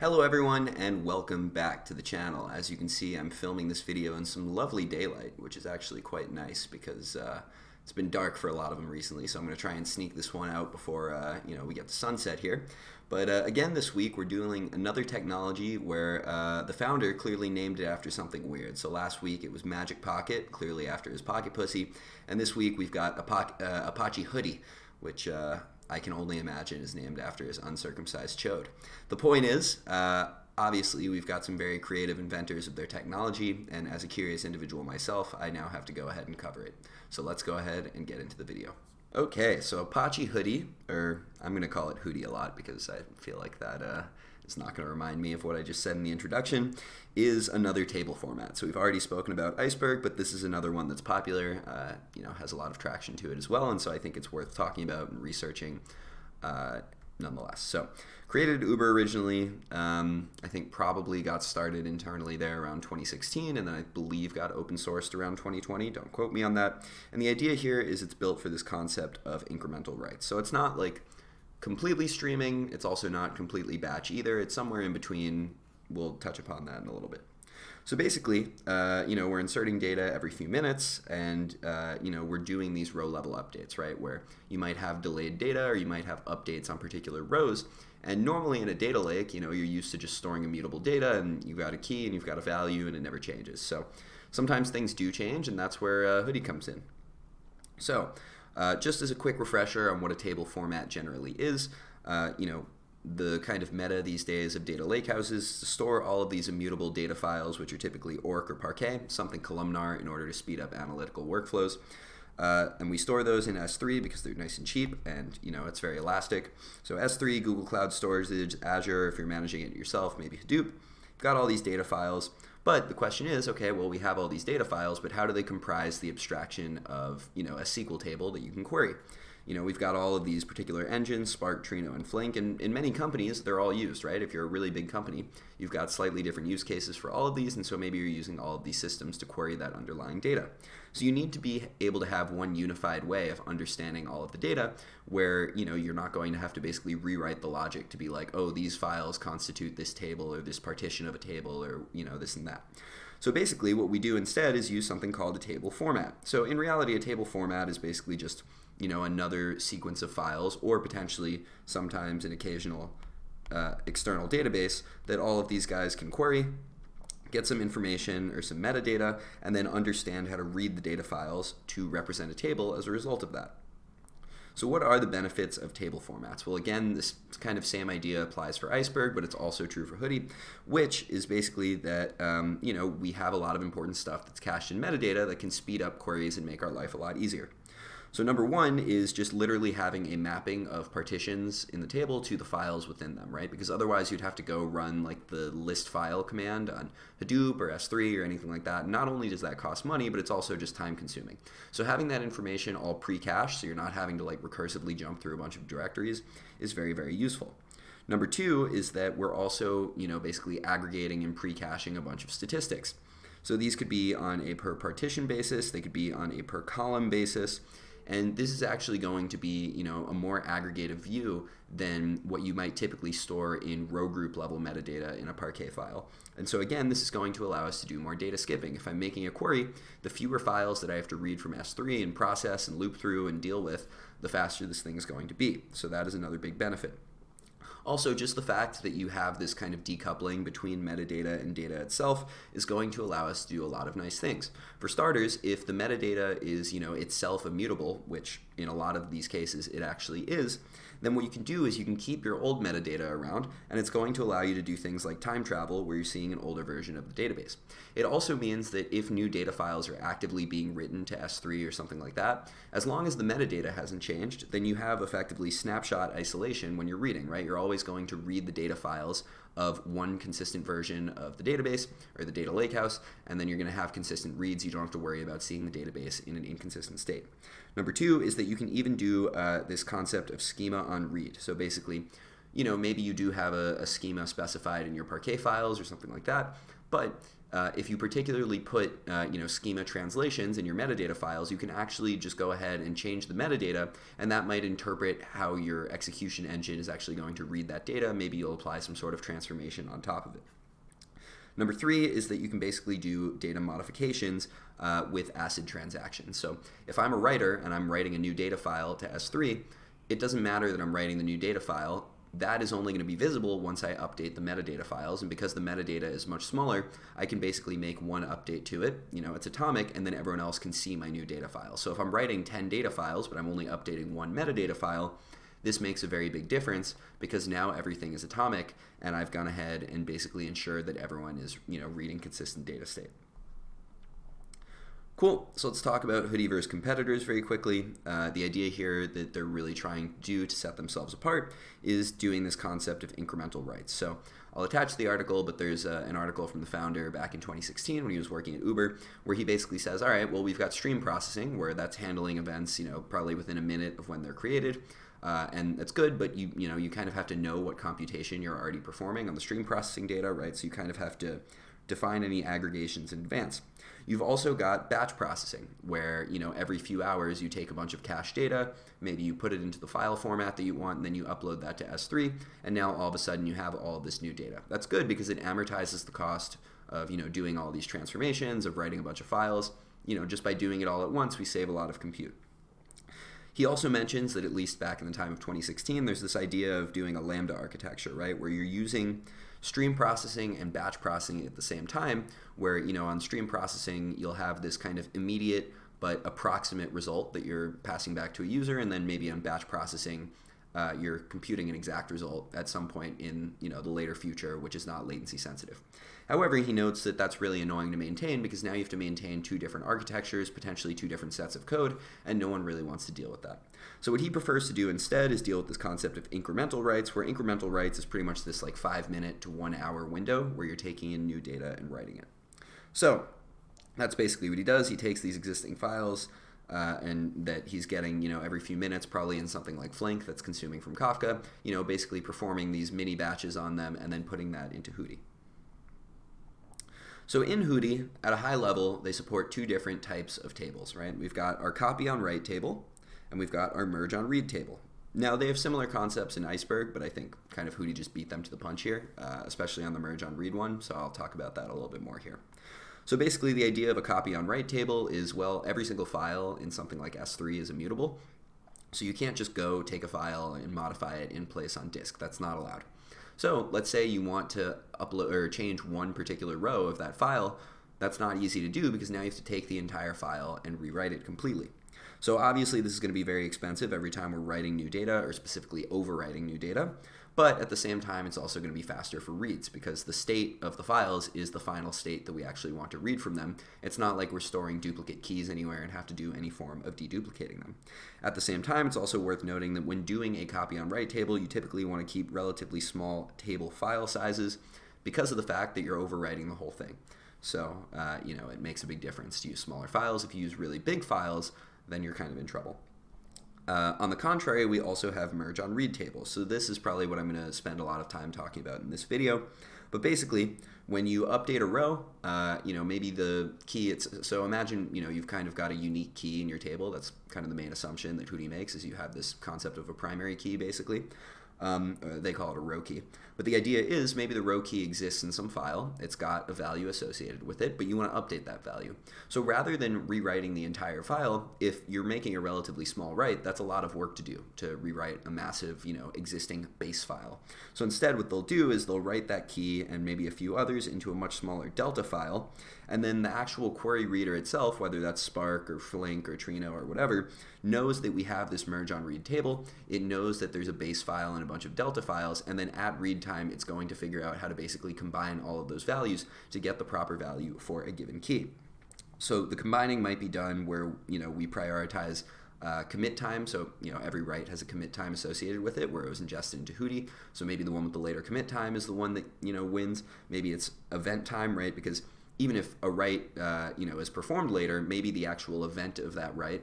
Hello everyone and welcome back to the channel. As you can see, I'm filming this video in some lovely daylight, which is actually quite nice because it's been dark for a lot of them recently, so I'm going to try and sneak this one out before we get the sunset here. But again, this week we're doing another technology where the founder clearly named it after something weird. So last week it was Magic Pocket, clearly after his pocket pussy, and this week we've got Apache Hudi, which I can only imagine is named after his uncircumcised chode. The point is, obviously we've got some very creative inventors of their technology, and as a curious individual myself, I now have to go ahead and cover it. So let's go ahead and get into the video. Okay, so Apache Hudi, or I'm going to call it Hudi a lot because I feel like that is not going to remind me of what I just said in the introduction, is another table format. So we've already spoken about Iceberg, but this is another one that's popular, has a lot of traction to it as well, and so I think it's worth talking about and researching nonetheless. So created at Uber originally, I think probably got started internally there around 2016, and then I believe got open sourced around 2020. Don't quote me on that. And the idea here is it's built for this concept of incremental writes. So it's not like completely streaming, it's also not completely batch either. It's somewhere in between. We'll touch upon that in a little bit. So basically, we're inserting data every few minutes, and we're doing these row level updates, right? Where you might have delayed data, or you might have updates on particular rows. And normally in a data lake, you're used to just storing immutable data, and you've got a key, and you've got a value, and it never changes. So sometimes things do change, and that's where Hudi comes in. So just as a quick refresher on what a table format generally is, the kind of meta these days of data lakehouses to store all of these immutable data files, which are typically ORC or Parquet, something columnar, in order to speed up analytical workflows. And we store those in S3 because they're nice and cheap, and it's very elastic. So S3, Google Cloud Storage, Azure, if you're managing it yourself, maybe Hadoop. You've got all these data files. But the question is, okay, well, we have all these data files, but how do they comprise the abstraction of a SQL table that you can query? We've got all of these particular engines, Spark, Trino, and Flink, and in many companies, they're all used, right? If you're a really big company, you've got slightly different use cases for all of these, and so maybe you're using all of these systems to query that underlying data. So you need to be able to have one unified way of understanding all of the data where, you're not going to have to basically rewrite the logic to be like, oh, these files constitute this table or this partition of a table or, this and that. So basically what we do instead is use something called a table format. So in reality, a table format is basically just another sequence of files, or potentially sometimes an occasional external database that all of these guys can query, get some information or some metadata, and then understand how to read the data files to represent a table as a result of that. So what are the benefits of table formats? Well, again, this kind of same idea applies for Iceberg, but it's also true for Hudi, which is basically that we have a lot of important stuff that's cached in metadata that can speed up queries and make our life a lot easier. So number one is just literally having a mapping of partitions in the table to the files within them, right? Because otherwise you'd have to go run like the list file command on Hadoop or S3 or anything like that. Not only does that cost money, but it's also just time consuming. So having that information all pre-cached, so you're not having to like recursively jump through a bunch of directories, is very, very useful. Number two is that we're also, basically aggregating and pre-caching a bunch of statistics. So these could be on a per partition basis, they could be on a per column basis. And this is actually going to be, a more aggregated view than what you might typically store in row group level metadata in a Parquet file. And so again, this is going to allow us to do more data skipping. If I'm making a query, the fewer files that I have to read from S3 and process and loop through and deal with, the faster this thing is going to be. So that is another big benefit. Also, just the fact that you have this kind of decoupling between metadata and data itself is going to allow us to do a lot of nice things. For starters, if the metadata is, itself immutable, which in a lot of these cases it actually is, then what you can do is you can keep your old metadata around, and it's going to allow you to do things like time travel where you're seeing an older version of the database. It also means that if new data files are actively being written to S3 or something like that, as long as the metadata hasn't changed, then you have effectively snapshot isolation when you're reading, right? You're always going to read the data files of one consistent version of the database or the data lakehouse, and then you're going to have consistent reads. You don't have to worry about seeing the database in an inconsistent state. Number two is that you can even do this concept of schema on read. So basically, maybe you do have a schema specified in your Parquet files or something like that. But if you particularly put schema translations in your metadata files, you can actually just go ahead and change the metadata, and that might interpret how your execution engine is actually going to read that data. Maybe you'll apply some sort of transformation on top of it. Number 3 is that you can basically do data modifications with ACID transactions. So if I'm a writer and I'm writing a new data file to S3, it doesn't matter that I'm writing the new data file. That is only going to be visible once I update the metadata files, and because the metadata is much smaller, I can basically make one update to it. It's atomic, and then everyone else can see my new data file. So if I'm writing 10 data files, but I'm only updating one metadata file, this makes a very big difference because now everything is atomic, and I've gone ahead and basically ensured that everyone is reading consistent data state. Cool, so let's talk about Hudi versus competitors very quickly. The idea here that they're really trying to do to set themselves apart is doing this concept of incremental writes. So I'll attach the article, but there's an article from the founder back in 2016 when he was working at Uber, where he basically says, all right, well, we've got stream processing, where that's handling events, probably within a minute of when they're created. And that's good, but you kind of have to know what computation you're already performing on the stream processing data, right? So you kind of have to define any aggregations in advance. You've also got batch processing, where every few hours you take a bunch of cached data, maybe you put it into the file format that you want, and then you upload that to S3, and now all of a sudden you have all of this new data. That's good because it amortizes the cost of doing all these transformations, of writing a bunch of files. Just by doing it all at once, we save a lot of compute. He also mentions that at least back in the time of 2016, there's this idea of doing a Lambda architecture, right, where you're using stream processing and batch processing at the same time, where on stream processing you'll have this kind of immediate but approximate result that you're passing back to a user, and then maybe on batch processing you're computing an exact result at some point in the later future, which is not latency sensitive. However, he notes that that's really annoying to maintain because now you have to maintain two different architectures, potentially two different sets of code, and no one really wants to deal with that. So what he prefers to do instead is deal with this concept of incremental writes, where incremental writes is pretty much this like 5-minute to 1 hour window where you're taking in new data and writing it. So that's basically what he does. He takes these existing files and that he's getting every few minutes, probably in something like Flink that's consuming from Kafka, basically performing these mini batches on them and then putting that into Hudi. So in Hudi, at a high level, they support two different types of tables, right? We've got our copy on write table, and we've got our merge on read table. Now, they have similar concepts in Iceberg, but I think kind of Hudi just beat them to the punch here, especially on the merge on read one, so I'll talk about that a little bit more here. So basically, the idea of a copy on write table is, well, every single file in something like S3 is immutable, so you can't just go take a file and modify it in place on disk. That's not allowed. So let's say you want to upload or change one particular row of that file. That's not easy to do because now you have to take the entire file and rewrite it completely. So obviously this is going to be very expensive every time we're writing new data, or specifically overwriting new data. But at the same time, it's also going to be faster for reads because the state of the files is the final state that we actually want to read from them. It's not like we're storing duplicate keys anywhere and have to do any form of deduplicating them. At the same time, it's also worth noting that when doing a copy on write table, you typically want to keep relatively small table file sizes because of the fact that you're overwriting the whole thing. So, it makes a big difference to use smaller files. If you use really big files, then you're kind of in trouble. On the contrary, we also have merge on read tables. So this is probably what I'm going to spend a lot of time talking about in this video. But basically, when you update a row, maybe the key, so imagine, you've kind of got a unique key in your table. That's kind of the main assumption that Hudi makes, is you have this concept of a primary key, basically. They call it a row key. But the idea is maybe the row key exists in some file. It's got a value associated with it, but you want to update that value. So rather than rewriting the entire file, if you're making a relatively small write, that's a lot of work to do, to rewrite a massive, existing base file. So instead what they'll do is they'll write that key and maybe a few others into a much smaller delta file, and then the actual query reader itself, whether that's Spark or Flink or Trino or whatever, knows that we have this merge on read table. It knows that there's a base file and a bunch of delta files, and then at read time it's going to figure out how to basically combine all of those values to get the proper value for a given key. So the combining might be done where we prioritize commit time. So every write has a commit time associated with it where it was ingested into Hudi. So maybe the one with the later commit time is the one that wins. Maybe it's event time, right? Because even if a write is performed later, maybe the actual event of that write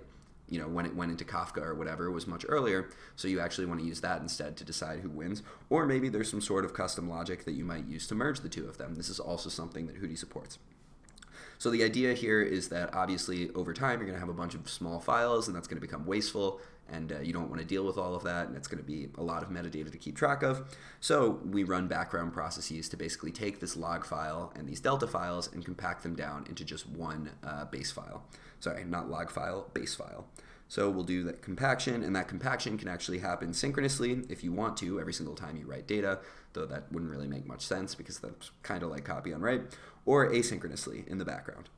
when it went into Kafka or whatever was much earlier. So you actually want to use that instead to decide who wins. Or maybe there's some sort of custom logic that you might use to merge the two of them. This is also something that Hudi supports. So the idea here is that obviously over time you're going to have a bunch of small files, and that's going to become wasteful, and you don't want to deal with all of that, and it's going to be a lot of metadata to keep track of. So we run background processes to basically take this log file and these delta files and compact them down into just one base file. Sorry, not log file, base file. So we'll do that compaction, and that compaction can actually happen synchronously if you want to every single time you write data, though that wouldn't really make much sense because that's kind of like copy on write, or asynchronously in the background.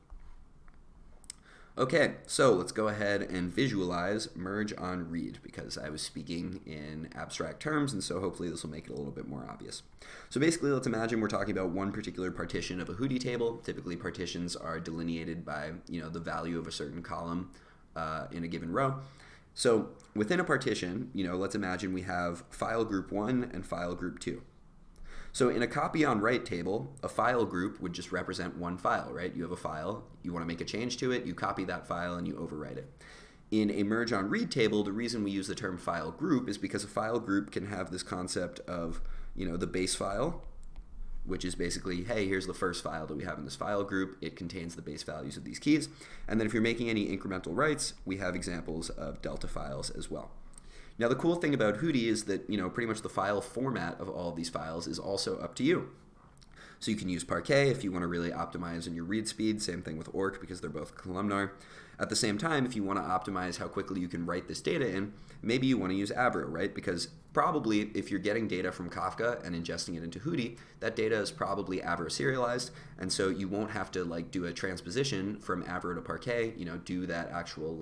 Okay, so let's go ahead and visualize merge on read, because I was speaking in abstract terms, and so hopefully this will make it a little bit more obvious. So basically, let's imagine we're talking about one particular partition of a Hudi table. Typically, partitions are delineated by the value of a certain column in a given row. So within a partition, let's imagine we have file group 1 and file group 2. So in a copy on write table, a file group would just represent one file, right? You have a file, you want to make a change to it, you copy that file and you overwrite it. In a merge on read table, the reason we use the term file group is because a file group can have this concept of, the base file, which is basically, hey, here's the first file that we have in this file group. It contains the base values of these keys. And then if you're making any incremental writes, we have examples of delta files as well. Now the cool thing about Hudi is that pretty much the file format of all of these files is also up to you. So you can use Parquet if you want to really optimize in your read speed. Same thing with Orc because they're both columnar. At the same time, if you want to optimize how quickly you can write this data in, maybe you want to use Avro, right? Because probably if you're getting data from Kafka and ingesting it into Hudi, that data is probably Avro serialized, and so you won't have to do a transposition from Avro to Parquet, do that actual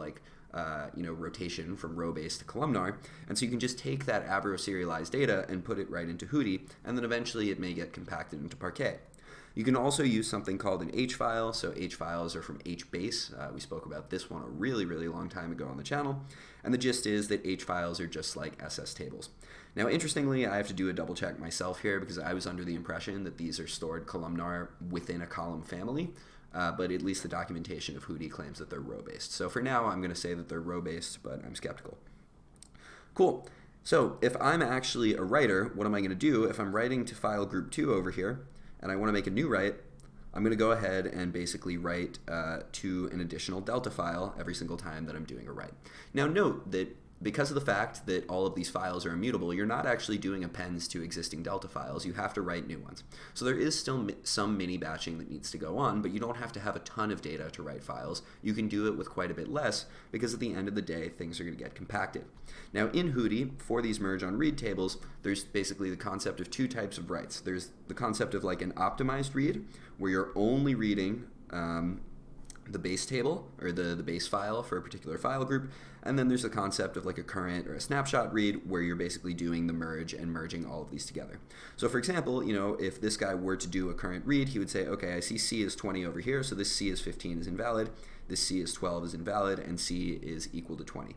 rotation from row-based to columnar. And so you can just take that Avro serialized data and put it right into Hudi, and then eventually it may get compacted into Parquet. You can also use something called an H file. So H files are from HBase. We spoke about this one a really, really long time ago on the channel. And the gist is that H files are just like SS tables. Now, interestingly, I have to do a double check myself here because I was under the impression that these are stored columnar within a column family. But at least the documentation of Hudi claims that they're row-based. So for now, I'm going to say that they're row-based, but I'm skeptical. Cool. So if I'm actually a writer, what am I going to do? If I'm writing to file group 2 over here, and I want to make a new write, I'm going to go ahead and basically write to an additional delta file every single time that I'm doing a write. Now note that because of the fact that all of these files are immutable, you're not actually doing appends to existing delta files. You have to write new ones. So there is still some mini batching that needs to go on, but you don't have to have a ton of data to write files. You can do it with quite a bit less because at the end of the day, things are going to get compacted. Now in Hudi, for these merge on read tables, there's basically the concept of two types of writes. There's the concept of an optimized read, where you're only reading the base table or the base file for a particular file group, and then there's the concept of a current or a snapshot read where you're basically doing the merge and merging all of these together. So for example, if this guy were to do a current read, he would say, okay, I see C is 20 over here, so this C is 15 is invalid, this C is 12 is invalid, and C is equal to 20.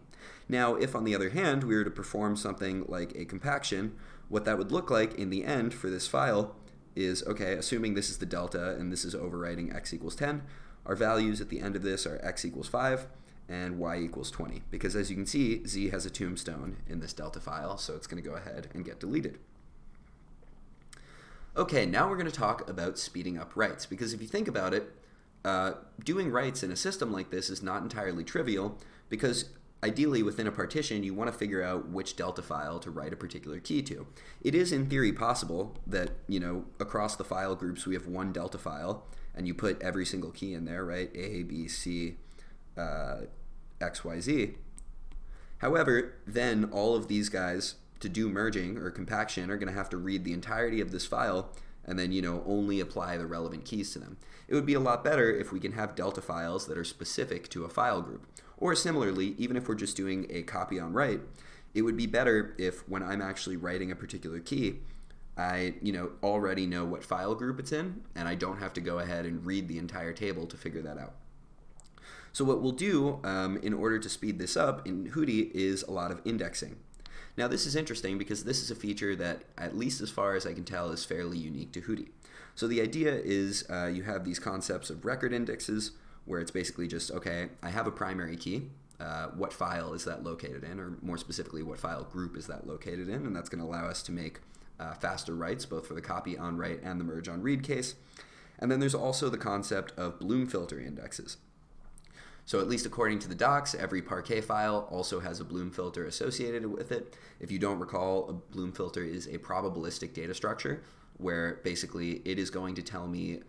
Now, if on the other hand we were to perform something like a compaction, what that would look like in the end for this file is, okay, assuming this is the delta and this is overwriting x equals 10, our values at the end of this are x equals 5 and y equals 20. Because as you can see, z has a tombstone in this delta file, so it's going to go ahead and get deleted. Okay, now we're going to talk about speeding up writes, because if you think about it, doing writes in a system like this is not entirely trivial, because ideally within a partition you want to figure out which delta file to write a particular key to. It is in theory possible that, across the file groups we have one delta file, and you put every single key in there, right? A, B, C, X, Y, Z. However, then all of these guys, to do merging or compaction, are going to have to read the entirety of this file and then, only apply the relevant keys to them. It would be a lot better if we can have delta files that are specific to a file group. Or similarly, even if we're just doing a copy on write, it would be better if when I'm actually writing a particular key, I already know what file group it's in, and I don't have to go ahead and read the entire table to figure that out. So what we'll do in order to speed this up in Hudi is a lot of indexing. Now this is interesting because this is a feature that, at least as far as I can tell, is fairly unique to Hudi. So the idea is you have these concepts of record indexes, where it's basically just, okay, I have a primary key, what file is that located in, or more specifically, what file group is that located in, and that's going to allow us to make faster writes, both for the copy on write and the merge on read case. And then there's also the concept of Bloom filter indexes. So at least according to the docs, every Parquet file also has a Bloom filter associated with it. If you don't recall, a Bloom filter is a probabilistic data structure where basically it is going to tell me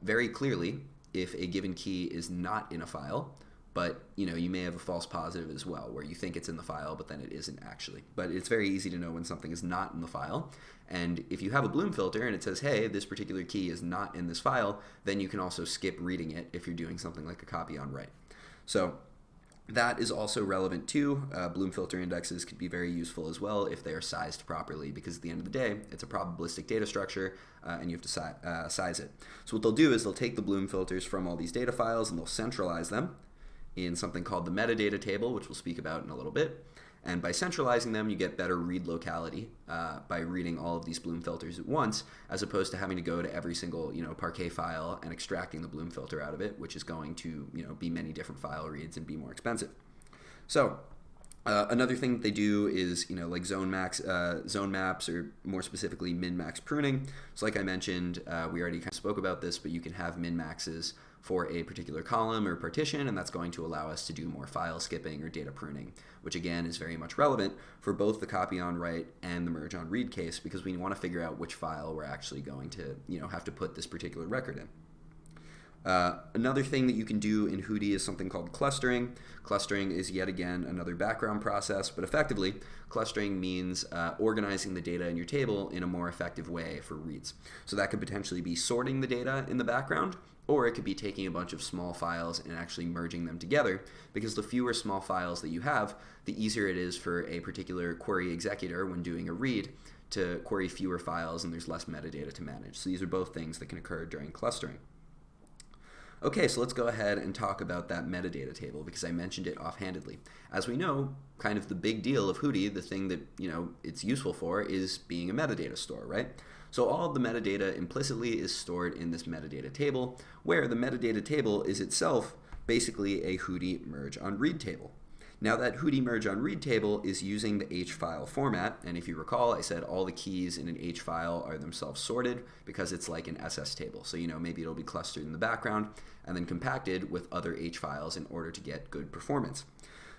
very clearly if a given key is not in a file, but you may have a false positive as well, where you think it's in the file, but then it isn't actually. But it's very easy to know when something is not in the file. And if you have a Bloom filter and it says, hey, this particular key is not in this file, then you can also skip reading it if you're doing something like a copy on write. So that is also relevant too. Bloom filter indexes could be very useful as well if they are sized properly, because at the end of the day, it's a probabilistic data structure and you have to size it. So what they'll do is they'll take the Bloom filters from all these data files and they'll centralize them in something called the metadata table, which we'll speak about in a little bit. And by centralizing them, you get better read locality by reading all of these Bloom filters at once, as opposed to having to go to every single Parquet file and extracting the Bloom filter out of it, which is going to be many different file reads and be more expensive. So another thing that they do is like zone maps, or more specifically min-max pruning. So like I mentioned, we already kind of spoke about this, but you can have min-maxes for a particular column or partition, and that's going to allow us to do more file skipping or data pruning, which again is very much relevant for both the copy on write and the merge on read case, because we want to figure out which file we're actually going to have to put this particular record in. Another thing that you can do in Hudi is something called clustering. Clustering is yet again another background process, but effectively, clustering means organizing the data in your table in a more effective way for reads. So that could potentially be sorting the data in the background, or it could be taking a bunch of small files and actually merging them together, because the fewer small files that you have, the easier it is for a particular query executor when doing a read to query fewer files, and there's less metadata to manage. So these are both things that can occur during clustering. Okay, so let's go ahead and talk about that metadata table, because I mentioned it offhandedly. As we know, kind of the big deal of Hudi, the thing that it's useful for, is being a metadata store, right? So all of the metadata implicitly is stored in this metadata table, where the metadata table is itself basically a Hudi merge on read table. Now that Hudi merge on read table is using the H file format, and if you recall, I said all the keys in an H file are themselves sorted because it's like an SS table. So maybe it'll be clustered in the background and then compacted with other H files in order to get good performance.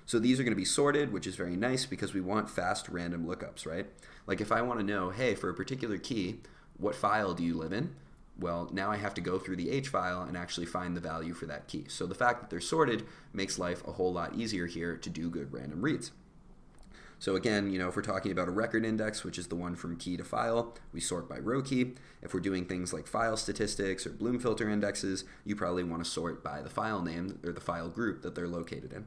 So these are going to be sorted, which is very nice because we want fast random lookups, right? Like if I want to know, hey, for a particular key, what file do you live in? Well, now I have to go through the H file and actually find the value for that key. So the fact that they're sorted makes life a whole lot easier here to do good random reads. So again, if we're talking about a record index, which is the one from key to file, we sort by row key. If we're doing things like file statistics or Bloom filter indexes, you probably want to sort by the file name or the file group that they're located in.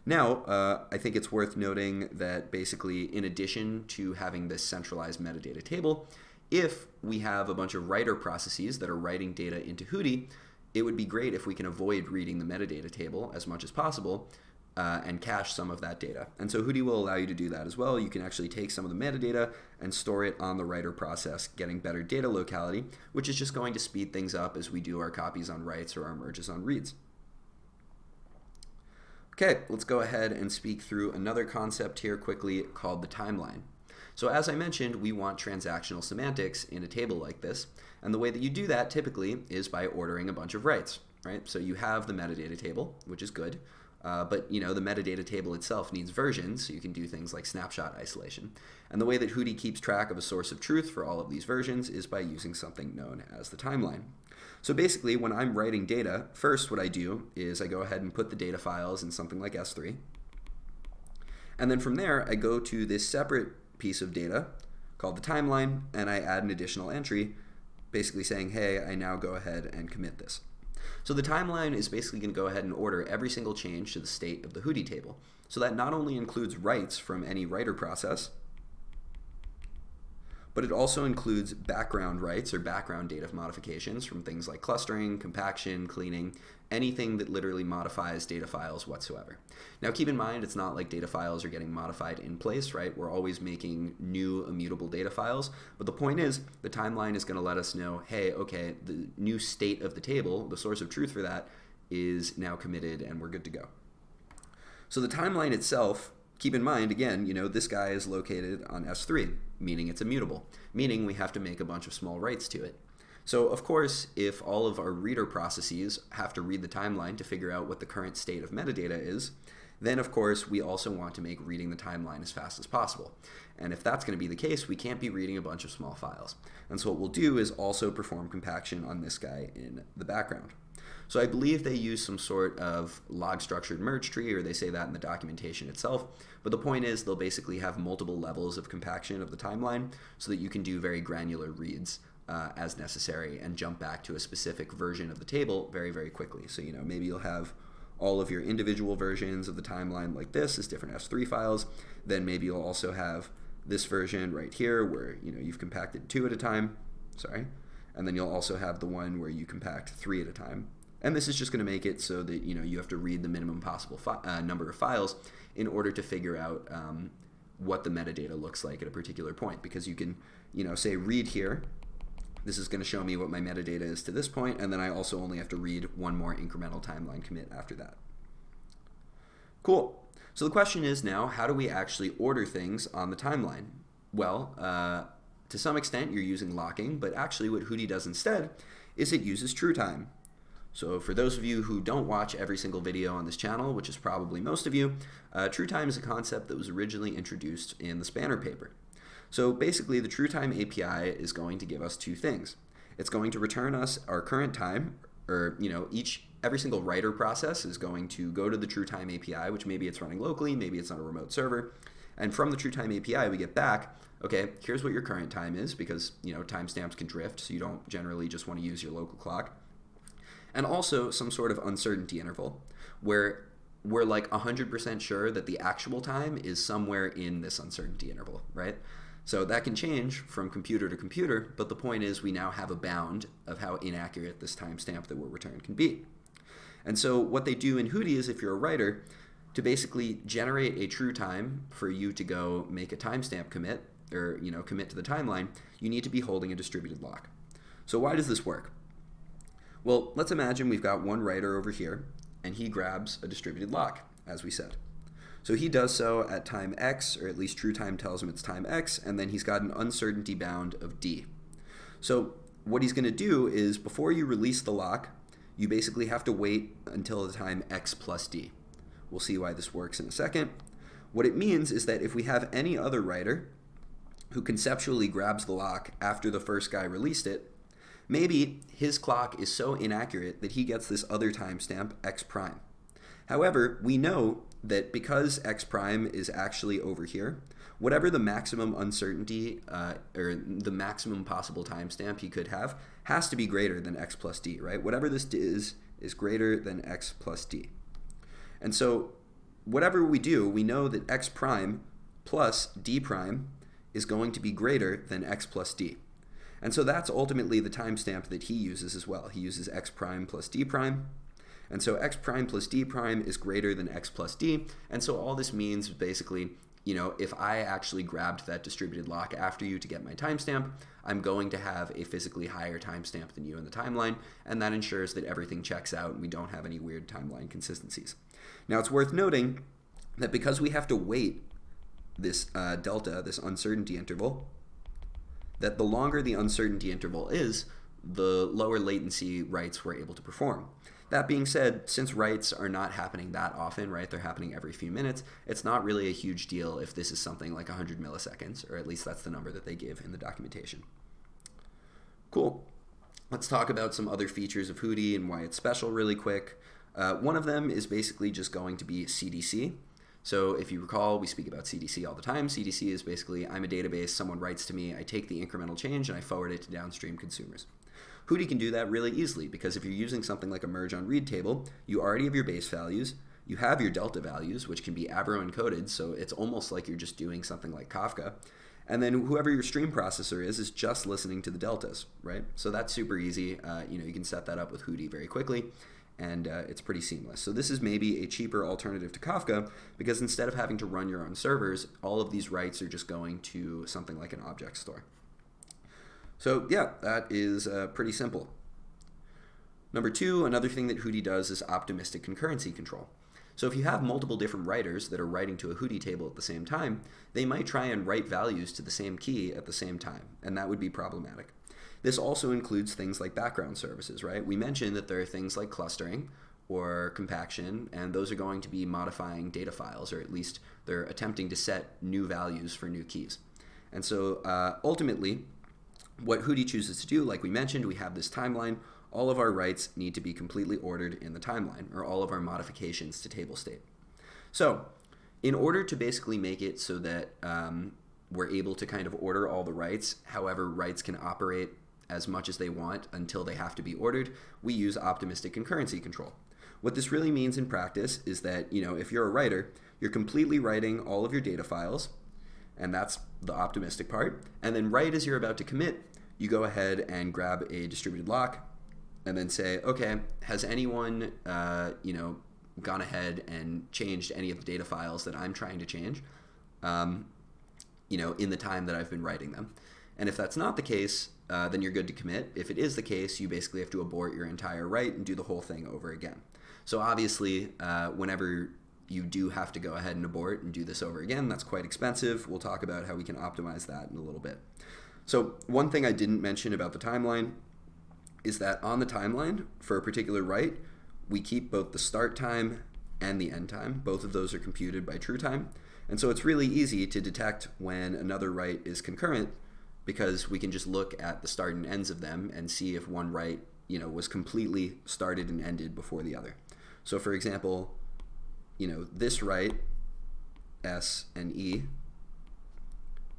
Now, I think it's worth noting that basically, in addition to having this centralized metadata table, if we have a bunch of writer processes that are writing data into Hudi, it would be great if we can avoid reading the metadata table as much as possible and cache some of that data. And so Hudi will allow you to do that as well. You can actually take some of the metadata and store it on the writer process, getting better data locality, which is just going to speed things up as we do our copies on writes or our merges on reads. Okay, let's go ahead and speak through another concept here quickly called the timeline. So as I mentioned, we want transactional semantics in a table like this, and the way that you do that typically is by ordering a bunch of writes, right? So you have the metadata table, which is good, but the metadata table itself needs versions, so you can do things like snapshot isolation. And the way that Hudi keeps track of a source of truth for all of these versions is by using something known as the timeline. So basically, when I'm writing data, first what I do is I go ahead and put the data files in something like S3. And then from there, I go to this separate piece of data called the timeline, and I add an additional entry basically saying, hey, I now go ahead and commit this. So the timeline is basically going to go ahead and order every single change to the state of the Hudi table. So that not only includes writes from any writer process, but it also includes background writes or background data modifications from things like clustering, compaction, cleaning, anything that literally modifies data files whatsoever. Now keep in mind, it's not like data files are getting modified in place, right? We're always making new immutable data files, but the point is the timeline is going to let us know, hey, okay, the new state of the table, the source of truth for that, is now committed and we're good to go. So the timeline itself, keep in mind, again, this guy is located on S3, meaning it's immutable, meaning we have to make a bunch of small writes to it. So of course, if all of our reader processes have to read the timeline to figure out what the current state of metadata is, then of course we also want to make reading the timeline as fast as possible. And if that's going to be the case, we can't be reading a bunch of small files. And so what we'll do is also perform compaction on this guy in the background. So I believe they use some sort of log structured merge tree, or they say that in the documentation itself. But the point is they'll basically have multiple levels of compaction of the timeline so that you can do very granular reads as necessary and jump back to a specific version of the table very, very quickly. So maybe you'll have all of your individual versions of the timeline like this as different S3 files. Then maybe you'll also have this version right here where you've compacted 2 at a time. Sorry. And then you'll also have the one where you compact 3 at a time. And this is just going to make it so that you have to read the minimum possible number of files in order to figure out what the metadata looks like at a particular point. Because you can say read here. This is going to show me what my metadata is to this point, and then I also only have to read one more incremental timeline commit after that. Cool. So the question is now, how do we actually order things on the timeline? Well, to some extent you're using locking, but actually what Hudi does instead is it uses TrueTime. So for those of you who don't watch every single video on this channel, which is probably most of you, TrueTime is a concept that was originally introduced in the Spanner paper. So basically the TrueTime API is going to give us 2 things. It's going to return us our current time, or every single writer process is going to go to the TrueTime API, which maybe it's running locally, maybe it's on a remote server. And from the TrueTime API we get back, okay, here's what your current time is, because timestamps can drift, so you don't generally just want to use your local clock. And also some sort of uncertainty interval where we're like 100% sure that the actual time is somewhere in this uncertainty interval, right? So that can change from computer to computer, but the point is we now have a bound of how inaccurate this timestamp that we're returned can be. And so what they do in Hudi is, if you're a writer, to basically generate a true time for you to go make a timestamp commit, or commit to the timeline, you need to be holding a distributed lock. So why does this work? Well, let's imagine we've got one writer over here, and he grabs a distributed lock, as we said. So he does so at time x, or at least TrueTime tells him it's time x, and then he's got an uncertainty bound of d. So what he's going to do is, before you release the lock, you basically have to wait until the time x plus d. We'll see why this works in a second. What it means is that if we have any other writer who conceptually grabs the lock after the first guy released it, maybe his clock is so inaccurate that he gets this other timestamp x prime. However, we know that because x prime is actually over here, whatever the maximum uncertainty or the maximum possible timestamp he could have has to be greater than x plus d, right? Whatever this is greater than x plus d. And so whatever we do, we know that x prime plus d prime is going to be greater than x plus d. And so that's ultimately the timestamp that he uses as well. He uses x prime plus d prime. And so x prime plus d prime is greater than x plus d. And so all this means basically, if I actually grabbed that distributed lock after you to get my timestamp, I'm going to have a physically higher timestamp than you in the timeline, and that ensures that everything checks out and we don't have any weird timeline consistencies. Now it's worth noting that because we have to wait this delta, this uncertainty interval, that the longer the uncertainty interval is, the lower latency writes we're able to perform. That being said, since writes are not happening that often, right, they're happening every few minutes, it's not really a huge deal if this is something like 100 milliseconds, or at least that's the number that they give in the documentation. Cool. Let's talk about some other features of Hudi and why it's special really quick. One of them is basically just going to be CDC. So if you recall, we speak about CDC all the time. CDC is basically, I'm a database, someone writes to me, I take the incremental change and I forward it to downstream consumers. Hudi can do that really easily, because if you're using something like a merge on read table, you already have your base values, you have your delta values, which can be Avro encoded, so it's almost like you're just doing something like Kafka. And then whoever your stream processor is just listening to the deltas, right? So that's super easy. You can set that up with Hudi very quickly, and it's pretty seamless. So this is maybe a cheaper alternative to Kafka, because instead of having to run your own servers, all of these writes are just going to something like an object store. So yeah, that is pretty simple. Number 2, another thing that Hudi does is optimistic concurrency control. So if you have multiple different writers that are writing to a Hudi table at the same time, they might try and write values to the same key at the same time, and that would be problematic. This also includes things like background services, right? We mentioned that there are things like clustering or compaction, and those are going to be modifying data files, or at least they're attempting to set new values for new keys. And so ultimately, what Hudi chooses to do, like we mentioned, we have this timeline. All of our writes need to be completely ordered in the timeline, or all of our modifications to table state. So in order to basically make it so that we're able to kind of order all the writes, however writes can operate as much as they want until they have to be ordered, we use optimistic concurrency control. What this really means in practice is that, if you're a writer, you're completely writing all of your data files, and that's the optimistic part. And then right as you're about to commit, you go ahead and grab a distributed lock and then say, okay, has anyone, gone ahead and changed any of the data files that I'm trying to change, in the time that I've been writing them? And if that's not the case, then you're good to commit. If it is the case, you basically have to abort your entire write and do the whole thing over again. So obviously, whenever you do have to go ahead and abort and do this over again, that's quite expensive. We'll talk about how we can optimize that in a little bit. So one thing I didn't mention about the timeline is that on the timeline, for a particular write, we keep both the start time and the end time. Both of those are computed by TrueTime. And so it's really easy to detect when another write is concurrent, because we can just look at the start and ends of them and see if one write was completely started and ended before the other. So for example, this write, S and E,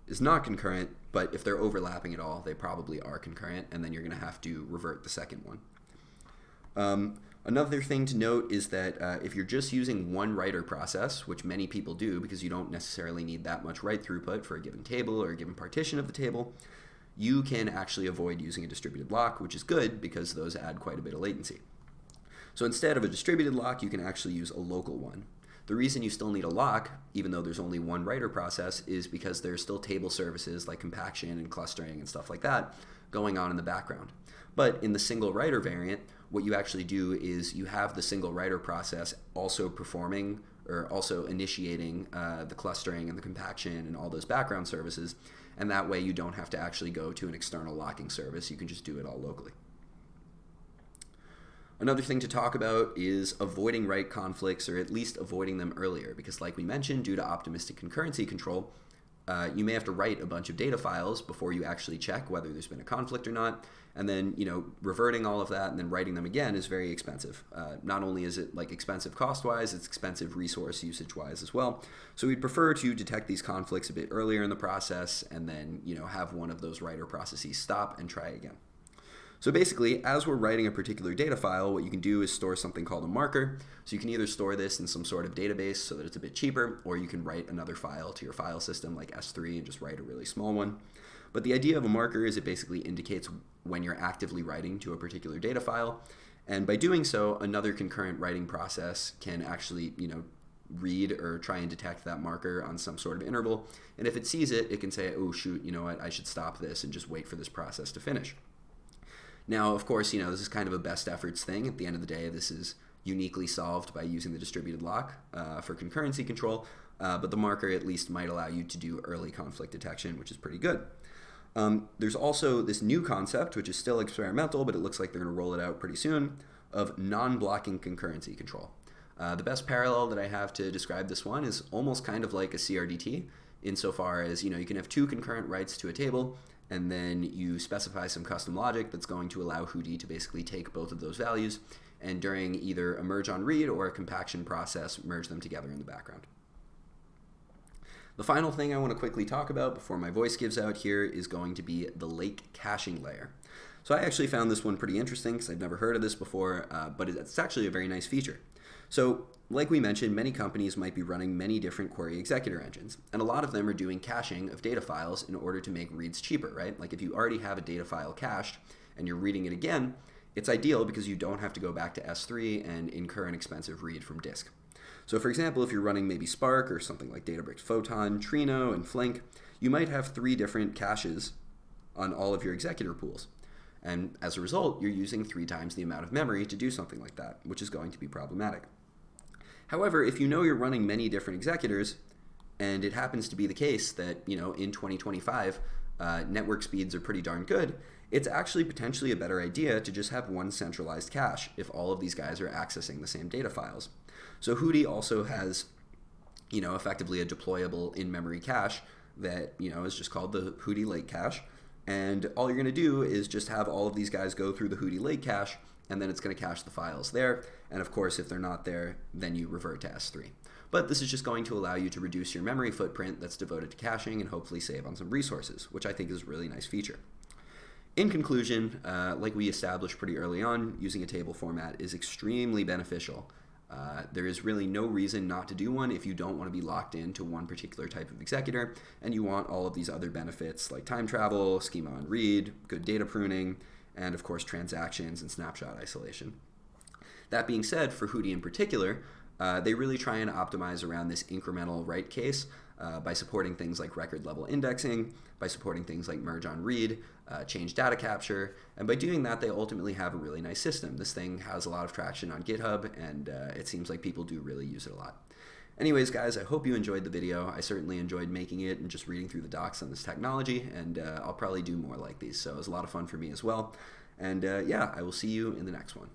is not concurrent, but if they're overlapping at all, they probably are concurrent, and then you're going to have to revert the second one. Another thing to note is that if you're just using one writer process, which many people do because you don't necessarily need that much write throughput for a given table or a given partition of the table, you can actually avoid using a distributed lock, which is good because those add quite a bit of latency. So instead of a distributed lock, you can actually use a local one. The reason you still need a lock, even though there's only one writer process, is because there's still table services like compaction and clustering and stuff like that going on in the background. But in the single writer variant, what you actually do is you have the single writer process also performing or also initiating the clustering and the compaction and all those background services, and that way you don't have to actually go to an external locking service. You can just do it all locally. Another thing to talk about is avoiding write conflicts, or at least avoiding them earlier, because like we mentioned, due to optimistic concurrency control, you may have to write a bunch of data files before you actually check whether there's been a conflict or not, and then reverting all of that and then writing them again is very expensive. Not only is it expensive cost-wise, it's expensive resource usage-wise as well. So we'd prefer to detect these conflicts a bit earlier in the process, and then have one of those writer processes stop and try again. So basically, as we're writing a particular data file, what you can do is store something called a marker. So you can either store this in some sort of database so that it's a bit cheaper, or you can write another file to your file system like S3 and just write a really small one. But the idea of a marker is it basically indicates when you're actively writing to a particular data file. And by doing so, another concurrent writing process can actually, read or try and detect that marker on some sort of interval. And if it sees it, it can say, oh shoot, you know what, I should stop this and just wait for this process to finish. Now, of course, this is kind of a best efforts thing. At the end of the day, this is uniquely solved by using the distributed lock for concurrency control, but the marker at least might allow you to do early conflict detection, which is pretty good. There's also this new concept, which is still experimental, but it looks like they're going to roll it out pretty soon, of non-blocking concurrency control. The best parallel that I have to describe this one is almost kind of like a CRDT, insofar as you can have two concurrent writes to a table, and then you specify some custom logic that's going to allow Hudi to basically take both of those values and during either a merge on read or a compaction process, merge them together in the background. The final thing I want to quickly talk about before my voice gives out here is going to be the lake caching layer. So I actually found this one pretty interesting because I've never heard of this before, but it's actually a very nice feature. So like we mentioned, many companies might be running many different query executor engines, and a lot of them are doing caching of data files in order to make reads cheaper, right? Like if you already have a data file cached and you're reading it again, it's ideal because you don't have to go back to S3 and incur an expensive read from disk. So for example, if you're running maybe Spark or something like Databricks Photon, Trino, and Flink, you might have 3 different caches on all of your executor pools. And as a result, you're using 3 times the amount of memory to do something like that, which is going to be problematic. However, if you know you're running many different executors, and it happens to be the case that, in 2025, network speeds are pretty darn good, it's actually potentially a better idea to just have one centralized cache if all of these guys are accessing the same data files. So Hudi also has, effectively a deployable in-memory cache that, is just called the Hudi Lake cache. And all you're going to do is just have all of these guys go through the Hudi Lake cache, and then it's going to cache the files there. And of course, if they're not there, then you revert to S3. But this is just going to allow you to reduce your memory footprint that's devoted to caching and hopefully save on some resources, which I think is a really nice feature. In conclusion, like we established pretty early on, using a table format is extremely beneficial. There is really no reason not to do one if you don't want to be locked into one particular type of executor and you want all of these other benefits like time travel, schema on read, good data pruning, and of course transactions and snapshot isolation. That being said, for Hudi in particular, they really try and optimize around this incremental write case by supporting things like record level indexing, by supporting things like merge on read, change data capture, and by doing that they ultimately have a really nice system. This thing has a lot of traction on GitHub, and it seems like people do really use it a lot. Anyways, guys, I hope you enjoyed the video. I certainly enjoyed making it and just reading through the docs on this technology, and I'll probably do more like these, so it was a lot of fun for me as well. And yeah, I will see you in the next one.